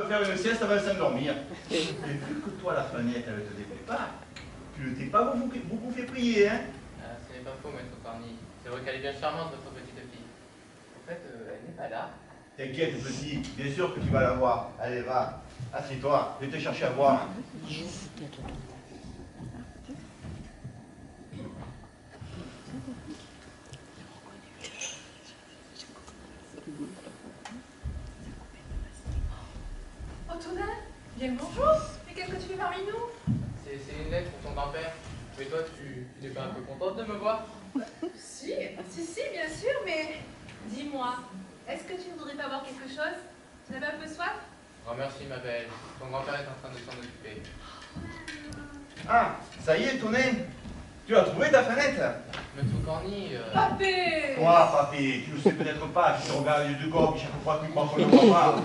Faire une sieste avant de s'endormir. Et vu que toi, la fenêtre, elle te déplaît pas, tu ne t'es pas beaucoup fait prier, hein? Ah, ce n'est pas faux, maître Corny. C'est vrai qu'elle est bien charmante, votre petite fille. En fait, elle n'est pas là. T'inquiète, petit, bien sûr que tu vas la voir. Allez, va, assieds-toi, je vais te chercher à boire. Oh, Tonin, bien le bonjour. Mais qu'est-ce que tu fais parmi nous? C'est une lettre pour ton grand-père. Mais toi, tu n'es pas un peu contente de me voir? Si, bien sûr, mais dis-moi, est-ce que tu ne voudrais pas voir quelque chose? Tu n'avais un peu soif? Oh, merci, ma belle. Ton grand-père est en train de s'en occuper. Ah, ça y est, Tonin, tu as trouvé ta fenêtre? Maître Corny, Papé! Toi, papy, tu ne sais peut-être pas, je te regarde les yeux de gobe chaque fois que tu crois qu'on ne voit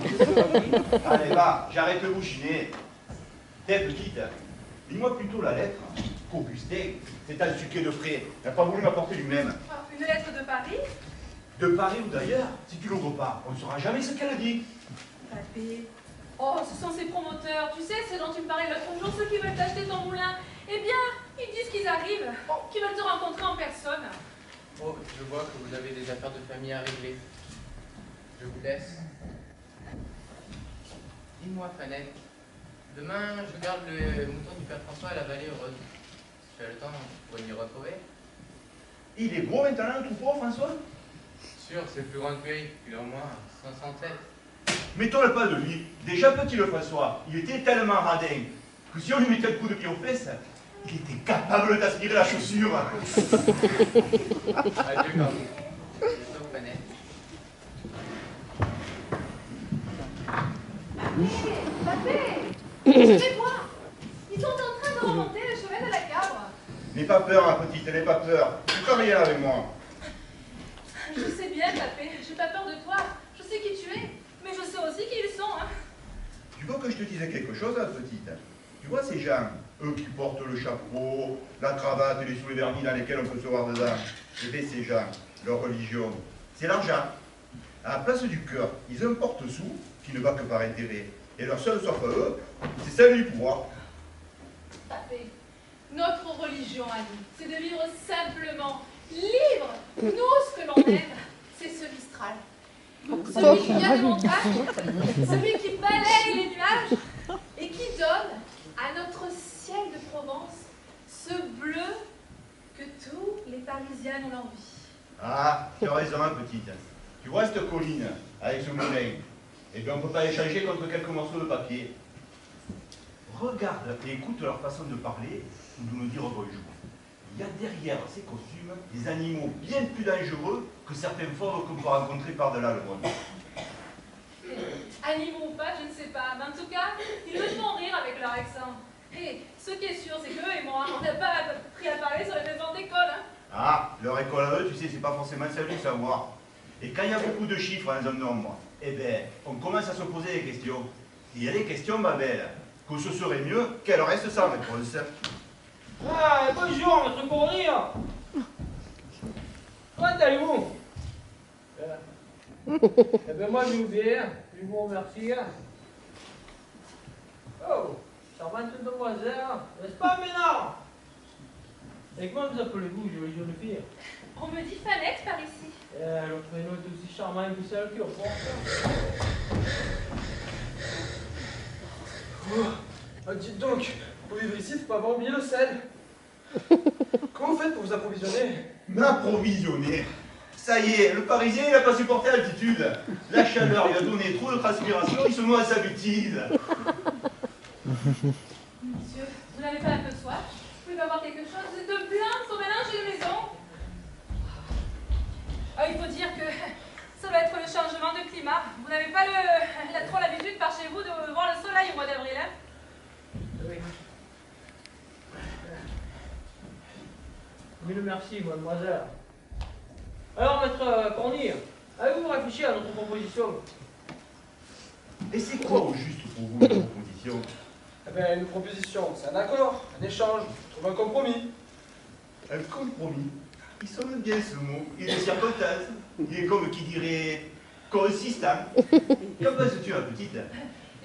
pas. Allez, va, j'arrête de bouchiner. T'es petite, lis-moi plutôt la lettre qu'Augustin, c'est un suquet de frais, n'a pas voulu m'apporter lui-même. Oh, une lettre de Paris? De Paris ou d'ailleurs, si tu l'ouvres pas, on ne saura jamais ce qu'elle a dit. Papé. Oh, ce sont ces promoteurs, tu sais, ceux dont tu me parlais l'autre jour, ceux qui veulent t'acheter ton moulin. Eh bien, ils disent qu'ils arrivent, qu'ils veulent te rencontrer en personne. oh, je vois que vous avez des affaires de famille à régler. Je vous laisse. Dis-moi, Fanette, demain, je garde le mouton du père François à la vallée heureuse. Si tu as le temps, vous pourrez m'y retrouver. Il est gros maintenant le troupeau, François? Sûr, c'est le plus grand pays, il a au moins 500 têtes. Mettons-le pas de lui. Déjà petit le François, il était tellement radin que si on lui mettait le coup de pied aux fesses, il était capable d'aspirer la chaussure. Adieu, Corny. Bientôt, Fanette. Papé! Fais voir! Ils sont en train de remonter le chemin de la Cabre. N'aie pas peur, ma petite, n'aie pas peur. Tu peux rien avec moi. Je sais bien, Papé, j'ai pas peur de toi. Je sais qui tu es, mais je sais aussi qui ils sont, hein. Tu veux que je te dise quelque chose, ma petite? Tu vois ces gens, eux qui portent le chapeau, la cravate et les souliers vernis dans lesquels on peut se voir dedans. Eh bien, ces gens, leur religion, c'est l'argent. À la place du cœur, ils ont un porte-sous qui ne va que par intérêt. Et leur seule soif à eux, c'est celle du pouvoir. Papé, notre religion à nous, c'est de vivre simplement, libre. Nous, ce que l'on aime, c'est ce Mistral. Celui qui vient de montagne, celui qui balaye les nuages et qui donne à notre ciel de Provence ce bleu que tous les Parisiens ont l'envie. Ah, tu as raison, ma petite. Tu vois cette colline, avec ce moulin, eh bien, on ne peut pas échanger contre quelques morceaux de papier. Regarde et écoute leur façon de parler ou de nous dire bonjour. Il y a derrière ces costumes des animaux bien plus dangereux que certains fauves qu'on peut rencontrer par-delà le monde. Animaux ou pas, je ne sais pas, mais en tout cas, ils me font rire avec leur accent. Et ce qui est sûr, c'est qu'eux et moi, on n'a pas appris à parler sur les maisons d'école, hein. Ah, leur école à eux, tu sais, c'est pas forcément ça de savoir. Et quand il y a beaucoup de chiffres dans un nombre, eh bien, on commence à se poser des questions. Et il y a des questions, ma belle, que ce serait mieux qu'elles restent sans réponse. Ah, bonjour, maître Corny. Comment allez-vous? Eh bien, moi, je vais bien. Je vous remercie. Oh, charmante demoiselle, n'est-ce pas, Ménard? Et comment vous appelez-vous, jolie jeune fille? On me dit Fanette par ici. Le prénom est aussi charmant que celle qui porte. Oh, dites donc, pour vivre ici, faut pas avoir oublié le sel. Comment vous faites pour vous approvisionner? M'approvisionner. Ça y est, le Parisien, il n'a pas supporté l'altitude. La chaleur lui a donné trop de transpiration, il se met à sa bêtise. Monsieur, vous n'avez pas un peu soif? Vous pouvez pas boire quelque chose? Vous êtes de plein son mélange de maison. Ah, il faut dire que ça doit être le changement de climat. Vous n'avez pas trop l'habitude par chez vous de voir le soleil au mois d'avril, hein? Oui. Mille merci, mademoiselle. Alors, maître Corny, avez-vous réfléchi à notre proposition? Et c'est quoi au juste pour vous une proposition? Eh bien, une proposition, c'est un accord, un échange, trouve un compromis. Un compromis. Il sonne bien ce mot. Il est circonstance. Il est comme qui dirait consistant. Qu'en penses-tu, ma petite?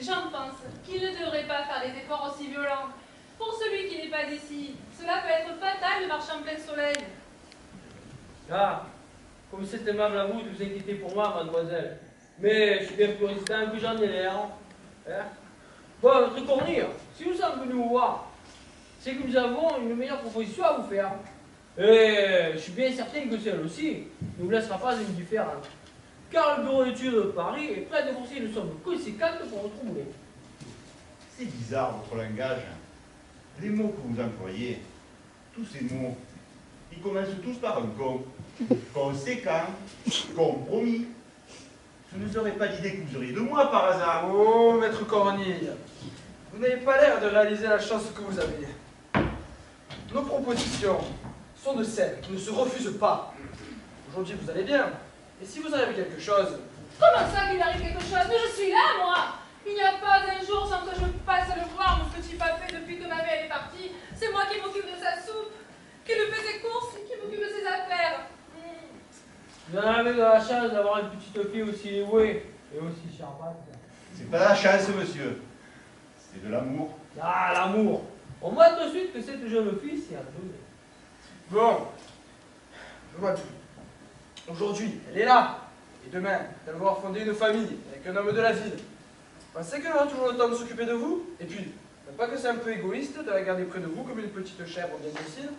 J'en pense qu'il ne devrait pas faire des efforts aussi violents. Pour celui qui n'est pas ici, cela peut être fatal de marcher en plein soleil. Ah, comme c'est aimable à vous de vous inquiéter pour moi, mademoiselle. Mais je suis bien plus résistant que j'en ai l'air. Hein? Bon, votre cornire, si vous êtes venu nous voir, c'est que nous avons une meilleure proposition à vous faire. Et je suis bien certain que celle aussi ne vous laissera pas indifférente. Car le bureau d'études de Paris est prêt à débourser une somme conséquente pour votre moulin. C'est bizarre votre langage. Les mots que vous employez, tous ces mots, ils commencent tous par un con. Conséquent, compromis. Je ne serais pas l'idée que vous auriez de moi par hasard. Oh, maître Cornille, vous n'avez pas l'air de réaliser la chance que vous avez. Nos propositions sont de celles qui ne se refusent pas. Aujourd'hui, vous allez bien. Et si vous arrive quelque chose, Comment ça qu'il arrive quelque chose? Mais je suis là, moi! Il n'y a pas un jour sans que je passe à le voir, mon petit papé, depuis que ma mère est partie. C'est moi qui m'occupe de sa soupe, qui lui fait ses courses et qui m'occupe de ses affaires. Vous en avez de la chance d'avoir une petite fille aussi douée et aussi charmante. C'est pas la chance, monsieur. C'est de l'amour. Ah, l'amour! On voit tout de suite que cette jeune fille s'y a donné. bon, je vois tout. Aujourd'hui, elle est là. Et demain, elle va voir fonder une famille avec un homme de la ville. Pensez qu'elle aura toujours le temps de s'occuper de vous? Et puis, pas que c'est un peu égoïste de la garder près de vous comme une petite chèvre bien docile?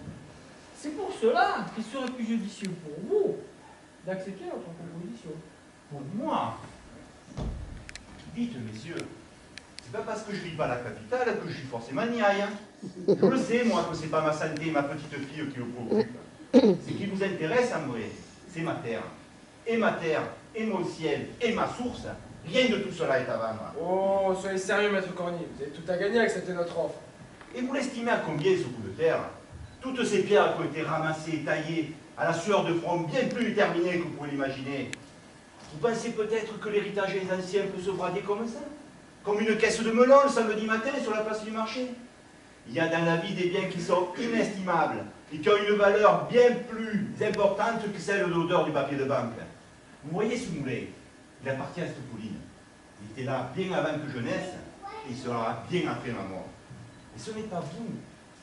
C'est pour cela qu'il serait plus judicieux pour vous d'accepter notre proposition. Pour moi. Dites, messieurs, c'est pas parce que je vis pas à la capitale que je suis forcément niaille. Je le sais, moi, que c'est pas ma santé et ma petite fille qui vous préoccupe. Ce qui vous intéresse, en vrai, c'est ma terre. Et ma terre, et mon ciel, et ma source, rien de tout cela est à vendre. Oh, soyez sérieux, maître Cornille. Vous avez tout à gagner à accepter notre offre. Et vous l'estimez à combien ce bout de terre? Toutes ces pierres qui ont été ramassées et taillées à la sueur de front bien plus déterminée que vous pouvez l'imaginer. Vous pensez peut-être que l'héritage des anciens peut se brader comme ça? Comme une caisse de melon le samedi matin sur la place du marché? Il y a dans la vie des biens qui sont inestimables et qui ont une valeur bien plus importante que celle de l'odeur du papier de banque. Vous voyez ce moulin? Il appartient à cette colline. Il était là bien avant que je naisse et il sera là bien après ma mort. Et ce n'est pas vous,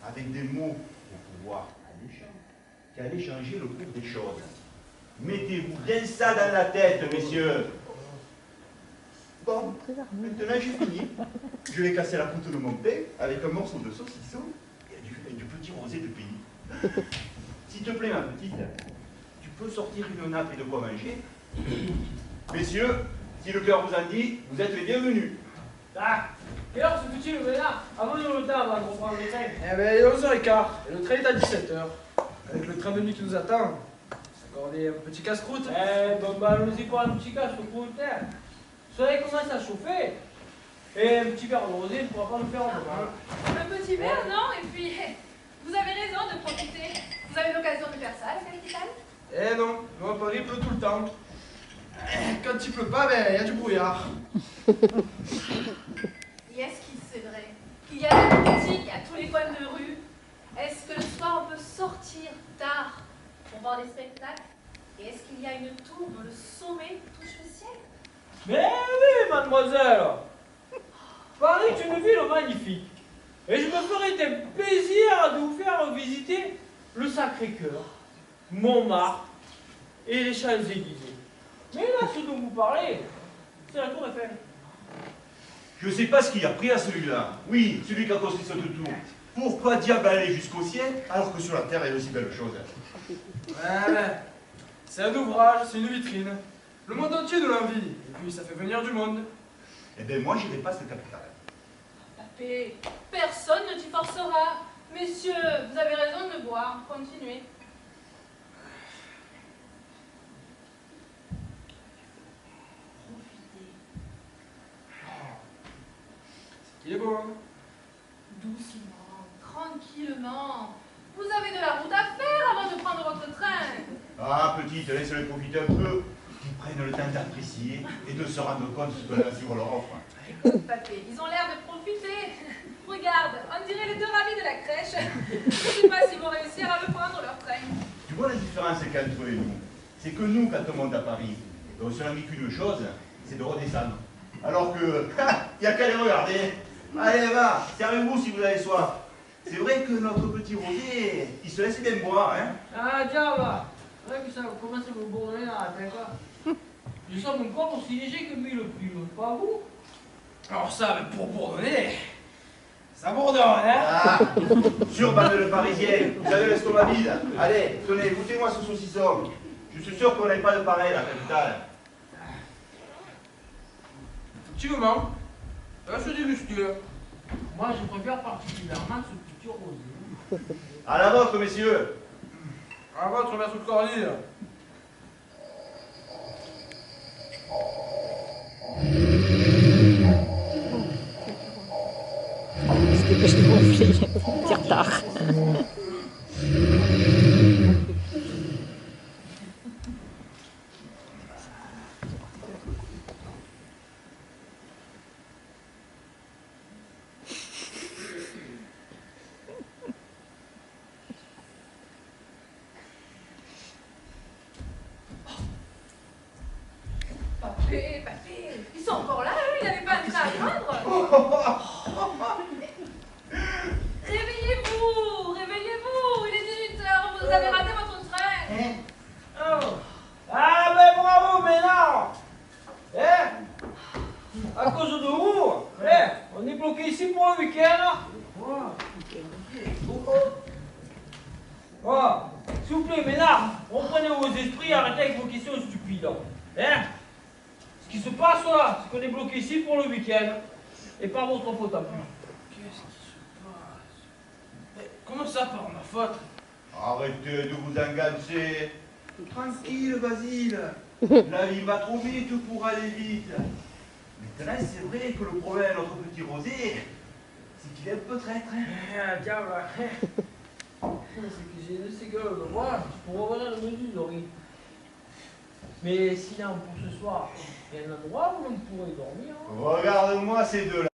avec des mots au pouvoir alléchant, qui allez changer le cours des choses. Mettez-vous bien ça dans la tête, messieurs. Bon, maintenant j'ai fini. Je vais casser la croûte de mon pain avec un morceau de saucisson et du petit rosé de pays. S'il te plaît, ma petite, tu peux sortir une nappe et de quoi manger. Messieurs, si le cœur vous en dit, vous êtes les bienvenus. Ah, quelle heure se fait-il maintenant? Avons-nous le temps avant de reprendre le train? Eh bien, il est 11h15 et le train est à 17h. Avec le train de nuit qui nous attend, s'accorder un petit casse-croûte. Eh, bon, bah, allons-y pour un petit cache au coup de terre. Le soleil commence à chauffer. Et un petit verre de rosé ne pourra pas nous faire en mal. Un petit verre, non? Et puis, vous avez raison de profiter. Vous avez l'occasion de faire ça, la capitale? Eh non, nous à Paris, il pleut tout le temps. Quand il pleut pas, ben, il y a du brouillard. Et est-ce qu'il c'est vrai qu'il y a des boutiques à tous les coins de rue? Est-ce que le soir on peut sortir tard pour voir des spectacles? Et est-ce qu'il y a une tour dont le sommet touche le ciel? Mais oui, mademoiselle! Paris est une ville magnifique. Et je me ferai des plaisirs de vous faire visiter le Sacré-Cœur, Montmartre et les Champs-Élysées. Mais là, ce dont vous parlez, c'est la Tour Eiffel. Je ne sais pas ce qu'il a pris à celui-là. Oui, celui qui a construit cette tour. Pourquoi diable aller jusqu'au ciel alors que sur la terre il y a aussi belle chose? Ouais, c'est un ouvrage, c'est une vitrine. Le monde entier nous l'envie. Et puis ça fait venir du monde. Eh bien moi j'irai pas cette capitale. Papé, personne ne t'y forcera. Messieurs, vous avez raison de boire. Continuez. Profitez. Il est beau, hein? Doucement, tranquillement. Vous avez de la route à faire avant de prendre votre train. Ah petite, laisse-les profiter un peu. Qu'ils prennent le temps d'apprécier et de se rendre compte de ce que la nature leur offre. Écoute, papé, ils ont l'air de profiter. Regarde, on dirait les deux ravis de la crèche. Je ne sais pas s'ils vont réussir à le prendre leur train. Tu vois la différence qu'entre eux et nous? C'est que nous, quand on monte à Paris, on se n'envie qu'une chose, c'est de redescendre. Alors que, il n'y a qu'à les regarder. Allez, va, servez-vous si vous avez soif. C'est vrai que notre petit Rosé, il se laisse bien boire, hein. Ah, tiens, va. C'est vrai que ça commence à me bourrer là, d'accord. Je sens mon corps aussi léger que lui le plus, pas vous? Alors ça, mais pour bourdonner, ça bourdonne, hein? Ah, sûr, bande de Parisiens, vous avez l'estomac vide. Allez, tenez, goûtez-moi ce saucisson. Je suis sûr qu'on n'ait pas de pareil à la capitale. Effectivement, ça se dégusture. Moi, je préfère particulièrement ce petit Rosé. À la vôtre, messieurs. À votre maître Cornille. Il se dépêche de gonfler, petit retard. Papé, ils sont encore là, eux, ils n'avaient pas intérêt à craindre. Réveillez-vous, réveillez-vous, il est 18h, vous avez raté votre train. Oh. Ah, ben bravo, Ménard. À cause de vous, on est bloqué ici pour le week-end. Oh, s'il vous plaît, Ménard, reprenez vos esprits et arrêtez avec vos questions stupides. Ce qui se passe là, c'est qu'on est bloqué ici pour le week-end. Et par votre faute en plus. Qu'est-ce qui se passe? Mais comment ça par ma faute? Arrêtez de vous engancer. Tranquille, Basile. La vie va trop vite pour aller vite. Maintenant, c'est vrai que le problème de notre petit Rosé, c'est qu'il est un peu traître. Tiens, là. C'est que j'ai laissé gueule de voir pour revenir le menu, Laurie. Mais sinon, pour ce soir, il y a un endroit où on pourrait dormir. Regarde-moi ces deux-là.